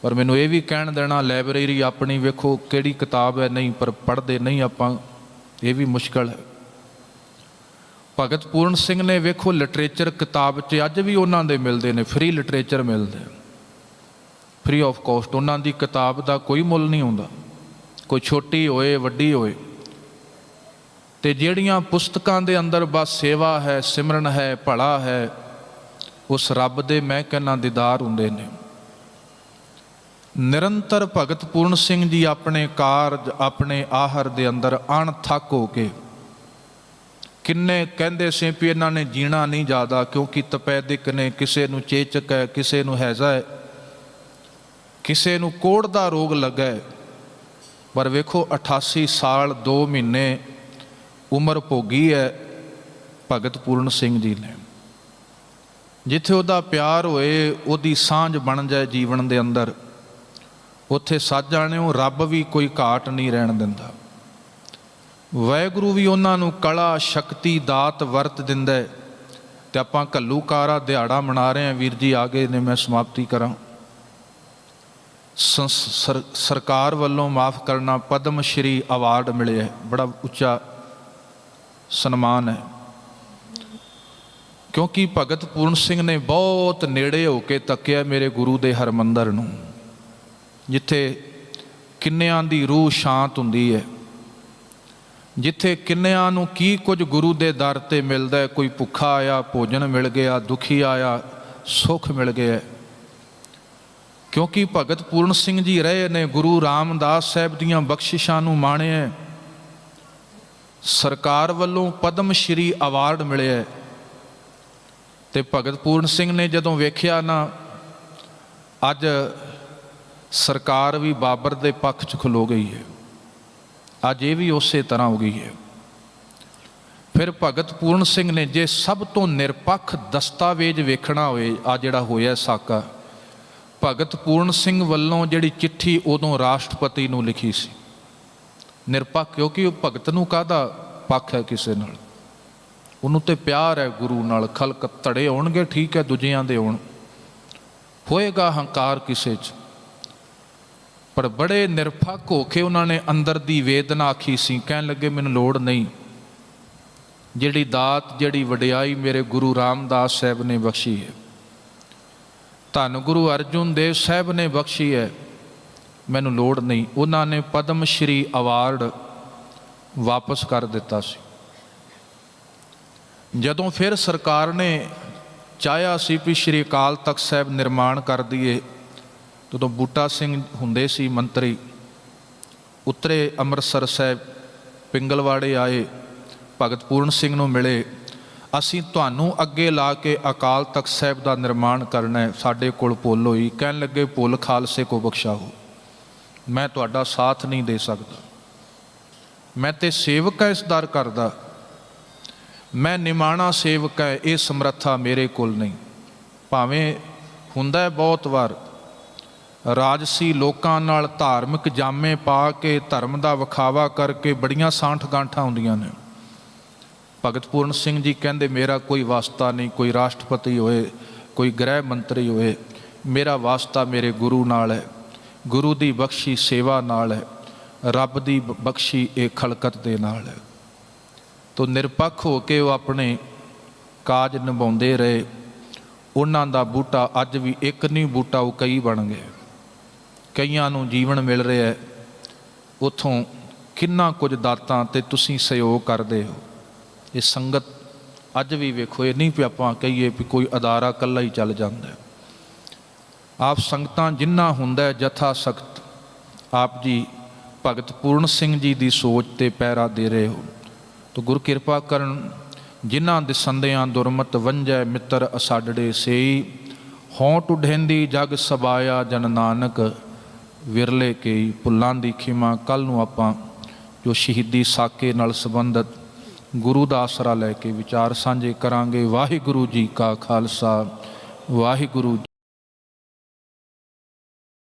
[SPEAKER 1] ਪਰ ਮੈਨੂੰ ਇਹ ਵੀ ਕਹਿਣ ਦੇਣਾ ਲਾਇਬ੍ਰੇਰੀ ਆਪਣੀ ਵੇਖੋ ਕਿਹੜੀ ਕਿਤਾਬ ਹੈ, ਨਹੀਂ ਪਰ ਪੜ੍ਹਦੇ ਨਹੀਂ ਆਪਾਂ, ਇਹ ਵੀ ਮੁਸ਼ਕਲ ਹੈ। ਭਗਤ ਪੂਰਨ ਸਿੰਘ ਨੇ ਵੇਖੋ ਲਿਟਰੇਚਰ ਕਿਤਾਬ 'ਚ ਅੱਜ ਵੀ ਉਹਨਾਂ ਦੇ ਮਿਲਦੇ ਨੇ, ਫ੍ਰੀ ਲਿਟਰੇਚਰ ਮਿਲਦੇ, ਫ੍ਰੀ ਆਫ ਕੋਸਟ। ਉਹਨਾਂ ਦੀ ਕਿਤਾਬ ਦਾ ਕੋਈ ਮੁੱਲ ਨਹੀਂ ਹੁੰਦਾ, ਕੋਈ ਛੋਟੀ ਹੋਏ ਵੱਡੀ ਹੋਏ। ਤੇ ਜਿਹੜੀਆਂ ਪੁਸਤਕਾਂ ਦੇ ਅੰਦਰ ਬਸ ਸੇਵਾ ਹੈ, ਸਿਮਰਨ ਹੈ, ਭਲਾ ਹੈ, ਉਸ ਰੱਬ ਦੇ ਮੈਂ ਕਹਿੰਦਾ ਦੀਦਾਰ ਹੁੰਦੇ ਨੇ। ਨਿਰੰਤਰ ਭਗਤ ਪੂਰਨ ਸਿੰਘ ਜੀ ਆਪਣੇ ਕਾਰਜ, ਆਪਣੇ ਆਹਰ ਦੇ ਅੰਦਰ ਅਣਥੱਕ ਹੋ ਕੇ, ਕਿੰਨੇ ਕਹਿੰਦੇ ਸੀ ਵੀ ਇਹਨਾਂ ਨੇ ਜੀਣਾ ਨਹੀਂ ਜ਼ਿਆਦਾ, ਕਿਉਂਕਿ ਤਪੈਦਿਕ ਨੇ, ਕਿਸੇ ਨੂੰ ਚੇਚਕ ਹੈ, ਕਿਸੇ ਨੂੰ ਹੈਜ਼ਾ ਹੈ, ਕਿਸੇ ਨੂੰ ਕੋਹੜ ਦਾ ਰੋਗ ਲੱਗਾ ਹੈ। ਪਰ ਵੇਖੋ 88 ਸਾਲ 2 ਮਹੀਨੇ ਉਮਰ ਭੋਗੀ ਹੈ ਭਗਤ ਪੂਰਨ ਸਿੰਘ ਜੀ ਨੇ। ਜਿੱਥੇ ਉਹਦਾ ਪਿਆਰ ਹੋਏ, ਉਹਦੀ ਸਾਂਝ ਬਣ ਜਾਏ ਜੀਵਨ ਦੇ ਅੰਦਰ, ਉੱਥੇ ਸੱਚ ਜਾਣਿਓ ਰੱਬ ਵੀ ਕੋਈ ਘਾਟ ਨਹੀਂ ਰਹਿਣ ਦਿੰਦਾ। ਵਾਹਿਗੁਰੂ ਵੀ ਉਹਨਾਂ ਨੂੰ ਕਲਾ, ਸ਼ਕਤੀ, ਦਾਤ ਵਰਤ ਦਿੰਦਾ। ਤੇ ਆਪਾਂ ਘੱਲੂਕਾਰਾ ਦਿਹਾੜਾ ਮਨਾ ਰਹੇ ਹਾਂ, ਵੀਰ ਜੀ ਆ ਗਏ ਨੇ, ਮੈਂ ਸਮਾਪਤੀ ਕਰਾਂ। ਸਰਕਾਰ ਵੱਲੋਂ ਮਾਫ ਕਰਨਾ ਪਦਮ ਸ਼੍ਰੀ ਅਵਾਰਡ ਮਿਲਿਆ, ਬੜਾ ਉੱਚਾ ਸਨਮਾਨ ਹੈ, ਕਿਉਂਕਿ ਭਗਤ ਪੂਰਨ ਸਿੰਘ ਨੇ ਬਹੁਤ ਨੇੜੇ ਹੋ ਕੇ ਤੱਕਿਆ ਮੇਰੇ ਗੁਰੂ ਦੇ ਹਰਮੰਦਰ ਨੂੰ, ਜਿੱਥੇ ਕਿੰਨਿਆਂ ਦੀ ਰੂਹ ਸ਼ਾਂਤ ਹੁੰਦੀ ਹੈ, ਜਿੱਥੇ ਕਿੰਨਿਆਂ ਨੂੰ ਕੀ ਕੁਝ ਗੁਰੂ ਦੇ ਦਰ 'ਤੇ ਮਿਲਦਾ ਹੈ। ਕੋਈ ਭੁੱਖਾ ਆਇਆ ਭੋਜਨ ਮਿਲ ਗਿਆ, ਦੁਖੀ ਆਇਆ ਸੁੱਖ ਮਿਲ ਗਿਆ। ਕਿਉਂਕਿ ਭਗਤ ਪੂਰਨ ਸਿੰਘ ਜੀ ਰਹੇ ਨੇ, ਗੁਰੂ ਰਾਮਦਾਸ ਸਾਹਿਬ ਦੀਆਂ ਬਖਸ਼ਿਸ਼ਾਂ ਨੂੰ ਮਾਣਿਆ, ਸਰਕਾਰ ਵੱਲੋਂ ਪਦਮ ਸ਼੍ਰੀ ਅਵਾਰਡ ਮਿਲਿਆ। ਤੇ ਭਗਤ ਪੂਰਨ ਸਿੰਘ ਨੇ ਜਦੋਂ ਵੇਖਿਆ ਨਾ, ਅੱਜ ਸਰਕਾਰ ਵੀ ਬਾਬਰ ਦੇ ਪੱਖ 'ਚ ਖਲੋ ਗਈ ਹੈ, ਅੱਜ ਇਹ ਵੀ ਉਸੇ ਤਰ੍ਹਾਂ ਹੋ ਗਈ ਹੈ। ਫਿਰ ਭਗਤ ਪੂਰਨ ਸਿੰਘ ਨੇ ਜੇ ਸਭ ਤੋਂ ਨਿਰਪੱਖ ਦਸਤਾਵੇਜ਼ ਵੇਖਣਾ ਹੋਏ, ਆ ਜਿਹੜਾ ਹੋਇਆ ਸਾਕਾ, ਭਗਤ ਪੂਰਨ ਸਿੰਘ ਵੱਲੋਂ ਜਿਹੜੀ ਚਿੱਠੀ ਉਦੋਂ ਰਾਸ਼ਟਰਪਤੀ ਨੂੰ ਲਿਖੀ ਸੀ, ਨਿਰਪੱਖ, ਕਿਉਂਕਿ ਉਹ ਭਗਤ ਨੂੰ ਕਾਹਦਾ ਪੱਖ ਹੈ ਕਿਸੇ ਨਾਲ, ਉਹਨੂੰ ਤੇ ਪਿਆਰ ਹੈ ਗੁਰੂ ਨਾਲ। ਖਲਕ ਧੜੇ ਹੋਣਗੇ ਠੀਕ ਹੈ, ਦੂਜਿਆਂ ਦੇ ਹੋਣ, ਹੋਏਗਾ ਹੰਕਾਰ ਕਿਸੇ 'ਚ, ਪਰ ਬੜੇ ਨਿਰਪੱਖ ਹੋ ਕੇ ਉਹਨਾਂ ਨੇ ਅੰਦਰ ਦੀ ਵੇਦਨਾ ਆਖੀ ਸੀ। ਕਹਿਣ ਲੱਗੇ ਮੈਨੂੰ ਲੋੜ ਨਹੀਂ, ਜਿਹੜੀ ਦਾਤ, ਜਿਹੜੀ ਵਡਿਆਈ ਮੇਰੇ ਗੁਰੂ ਰਾਮਦਾਸ ਸਾਹਿਬ ਨੇ ਬਖਸ਼ੀ ਹੈ, ਧੰਨ ਗੁਰੂ ਅਰਜੁਨ ਦੇਵ ਸਾਹਿਬ ਨੇ ਬਖਸ਼ੀ ਹੈ, ਮੈਨੂੰ ਲੋੜ ਨਹੀਂ। ਉਹਨਾਂ ਨੇ ਪਦਮ ਸ਼੍ਰੀ ਅਵਾਰਡ ਵਾਪਸ ਕਰ ਦਿੱਤਾ ਸੀ। ਜਦੋਂ ਫਿਰ ਸਰਕਾਰ ਨੇ ਚਾਹਿਆ ਸੀ ਵੀ ਸ਼੍ਰੀ ਅਕਾਲ ਤਖਤ ਸਾਹਿਬ ਨਿਰਮਾਣ ਕਰ ਦਈਏ, ਜਦੋਂ ਬੂਟਾ ਸਿੰਘ ਹੁੰਦੇ ਸੀ ਮੰਤਰੀ, ਉਤਰੇ ਅੰਮ੍ਰਿਤਸਰ ਸਾਹਿਬ, ਪਿੰਗਲਵਾੜੇ ਆਏ, ਭਗਤ ਪੂਰਨ ਸਿੰਘ ਨੂੰ ਮਿਲੇ, ਅਸੀਂ ਤੁਹਾਨੂੰ ਅੱਗੇ ਲਾ ਕੇ ਅਕਾਲ ਤਖਤ ਸਾਹਿਬ ਦਾ ਨਿਰਮਾਣ ਕਰਨਾ ਹੈ, ਸਾਡੇ ਕੋਲ ਭੁੱਲ ਹੋਈ। ਕਹਿਣ ਲੱਗੇ ਭੁੱਲ ਖਾਲਸੇ ਕੋ ਬਖਸ਼ਾਓ, ਮੈਂ ਤੁਹਾਡਾ ਸਾਥ ਨਹੀਂ ਦੇ ਸਕਦਾ, ਮੈਂ ਤੇ ਸੇਵਕ ਹੈ ਇਸ ਦਰ ਕਰਦਾ, ਮੈਂ ਨਿਮਾਣਾ ਸੇਵਕ ਹੈ, ਇਹ ਸਮਰੱਥਾ ਮੇਰੇ ਕੋਲ ਨਹੀਂ। ਭਾਵੇਂ ਹੁੰਦਾ ਹੈ ਬਹੁਤ ਵਾਰ ਰਾਜਸੀ ਲੋਕਾਂ ਨਾਲ ਧਾਰਮਿਕ ਜਾਮੇ ਪਾ ਕੇ ਧਰਮ ਦਾ ਵਿਖਾਵਾ ਕਰਕੇ ਬੜੀਆਂ ਸਾਂਠ ਗਾਂਠਾਂ ਹੁੰਦੀਆਂ ਨੇ। ਭਗਤ ਪੂਰਨ ਸਿੰਘ ਜੀ ਕਹਿੰਦੇ ਮੇਰਾ ਕੋਈ ਵਾਸਤਾ ਨਹੀਂ, ਕੋਈ ਰਾਸ਼ਟਰਪਤੀ ਹੋਏ, ਕੋਈ ਗ੍ਰਹਿ ਮੰਤਰੀ ਹੋਏ, ਮੇਰਾ ਵਾਸਤਾ ਮੇਰੇ ਗੁਰੂ ਨਾਲ ਹੈ, ਗੁਰੂ ਦੀ ਬਖਸ਼ੀ ਸੇਵਾ ਨਾਲ ਹੈ, ਰੱਬ ਦੀ ਬਖਸ਼ੀ ਇਹ ਖਲਕਤ ਦੇ ਨਾਲ ਹੈ। ਤੋ ਨਿਰਪੱਖ ਹੋ ਕੇ ਉਹ ਆਪਣੇ ਕਾਜ ਨਿਭਾਉਂਦੇ ਰਹੇ। ਉਹਨਾਂ ਦਾ ਬੂਟਾ ਅੱਜ ਵੀ ਇੱਕ ਨਹੀਂ, ਬੂਟਾ ਉਹ ਕਈ ਬਣ ਗਏ, ਕਈਆਂ ਨੂੰ ਜੀਵਨ ਮਿਲ ਰਿਹਾ। ਉੱਥੋਂ ਕਿੰਨਾ ਕੁਝ ਦਾਤਾਂ ਤੇ ਤੁਸੀਂ ਸਹਿਯੋਗ ਕਰਦੇ ਹੋ। ਇਹ ਸੰਗਤ ਅੱਜ ਵੀ ਵੇਖੋ, ਇਹ ਨਹੀਂ ਵੀ ਆਪਾਂ ਕਹੀਏ ਵੀ ਕੋਈ ਅਦਾਰਾ ਇਕੱਲਾ ਹੀ ਚੱਲ ਜਾਂਦਾ। ਆਪ ਸੰਗਤਾਂ ਜਿੰਨਾ ਹੁੰਦਾ ਜਥਾ ਸਖਤ, ਆਪ ਜੀ ਭਗਤ ਪੂਰਨ ਸਿੰਘ ਜੀ ਦੀ ਸੋਚ ਤੇ ਪਹਿਰਾ ਦੇ ਰਹੇ ਹੋ। ਤੋ ਗੁਰੂ ਕਿਰਪਾ ਕਰਨ, ਜਿਨ੍ਹਾਂ ਦਿਸੰਦਿਆਂ ਦੁਰਮਤ ਵੰਝੈ ਮਿੱਤਰ ਅਸਾਡੜੇ ਸੇਈ, ਹੋਂ ਟੁਢੈਂਦੀ ਜਗ ਸਬਾਇਆ ਜਨ ਨਾਨਕ ਵਿਰਲੇ ਕੇਈ। ਭੁੱਲਾਂ ਦੀ ਖਿਮਾ। ਕੱਲ੍ਹ ਨੂੰ ਆਪਾਂ ਜੋ ਸ਼ਹੀਦੀ ਸਾਕੇ ਨਾਲ ਸੰਬੰਧਿਤ ਗੁਰੂ ਦਾ ਆਸਰਾ ਲੈ ਕੇ ਵਿਚਾਰ ਸਾਂਝੇ ਕਰਾਂਗੇ। ਵਾਹਿਗੁਰੂ ਜੀ ਕਾ ਖਾਲਸਾ, ਵਾਹਿਗੁਰੂ।